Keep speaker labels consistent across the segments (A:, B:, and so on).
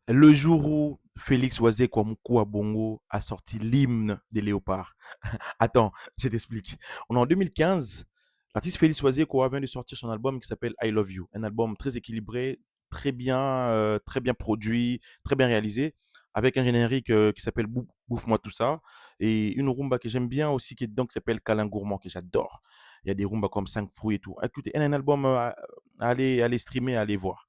A: Le jour où Félix Oisé Kwamuku Bongo a sorti l'hymne des léopards. Attends, je t'explique. On est en 2015. L'artiste Félix Oisé vient de sortir son album qui s'appelle I Love You. Un album très équilibré, très bien produit, très bien réalisé, avec un générique qui s'appelle Bouffe-moi tout ça. Et une rumba que j'aime bien aussi qui est dedans qui s'appelle Câlin Gourmand, que j'adore. Il y a des rumbas comme 5 fruits et tout. Écoutez, un album à aller streamer, à aller voir.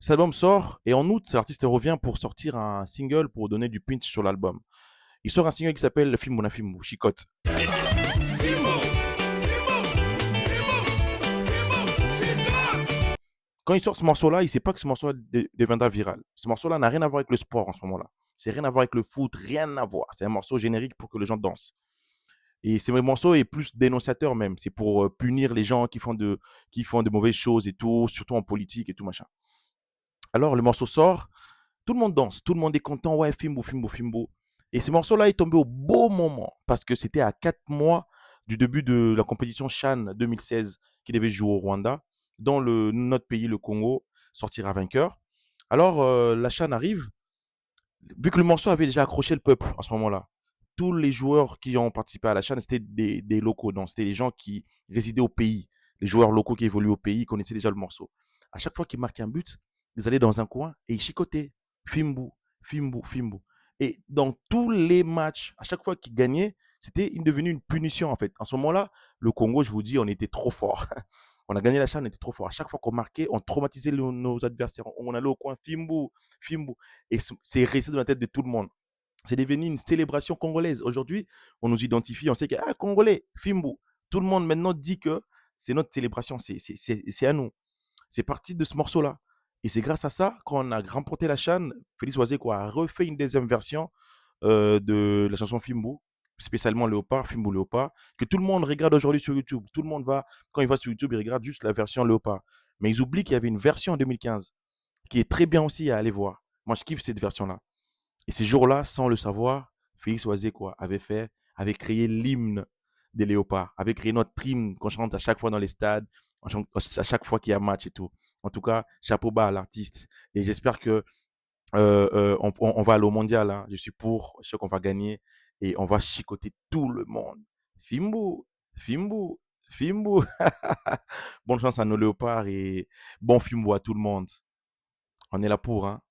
A: Cet album sort et en août, l'artiste revient pour sortir un single pour donner du pinch sur l'album. Il sort un single qui s'appelle Fimbo na Fimbo, Chicotte. Quand il sort ce morceau-là, il ne sait pas que ce morceau deviendra viral. Ce morceau-là n'a rien à voir avec le sport en ce moment-là. C'est rien à voir avec le foot, rien à voir. C'est un morceau générique pour que les gens dansent. Et ce morceau est plus dénonciateur même. C'est pour punir les gens qui font de mauvaises choses et tout, surtout en politique et tout machin. Alors le morceau sort, tout le monde danse, tout le monde est content, ouais, Fimbo, Fimbo, Fimbo. Et ce morceau-là est tombé au beau moment, parce que c'était à 4 mois du début de la compétition Chan 2016 qui devait jouer au Rwanda, dont notre pays, le Congo, sortira vainqueur. Alors, la Chan arrive, vu que le morceau avait déjà accroché le peuple à ce moment-là. Tous les joueurs qui ont participé à la Chan, c'était des locaux, donc c'était les gens qui résidaient au pays. Les joueurs locaux qui évoluaient au pays connaissaient déjà le morceau. À chaque fois qu'ils marquaient un but, ils allaient dans un coin et ils chicotaient. Fimbu, Fimbu, Fimbu. Et dans tous les matchs, à chaque fois qu'ils gagnaient, c'était devenu une punition en fait. En ce moment-là, le Congo, je vous dis, on était trop fort. On a gagné la Chan, on était trop fort. À chaque fois qu'on marquait, on traumatisait nos adversaires. On allait au coin, Fimbu, Fimbu. Et c'est resté dans la tête de tout le monde. C'est devenu une célébration congolaise. Aujourd'hui, on nous identifie, on sait que, ah, Congolais, Fimbu. Tout le monde maintenant dit que c'est notre célébration, c'est à nous. C'est parti de ce morceau-là. Et c'est grâce à ça qu'on a remporté la Chan. Félix Oisé a refait une deuxième version de la chanson Fimbu, spécialement Léopard, Fimbu Léopard, que tout le monde regarde aujourd'hui sur YouTube. Tout le monde va, quand il va sur YouTube, il regarde juste la version Léopard. Mais ils oublient qu'il y avait une version en 2015 qui est très bien aussi à aller voir. Moi, je kiffe cette version-là. Et ces jours-là, sans le savoir, Félix Oisé avait créé l'hymne des léopards, avait créé notre hymne qu'on chante à chaque fois dans les stades, à chaque fois qu'il y a match et tout. En tout cas, chapeau bas à l'artiste. Et j'espère que on va aller au mondial. Hein. Je suis pour, je sais qu'on va gagner et on va chicoter tout le monde. Fimbo, Fimbo, Fimbo. Bonne chance à nos léopards et bon Fimbo à tout le monde. On est là pour, hein.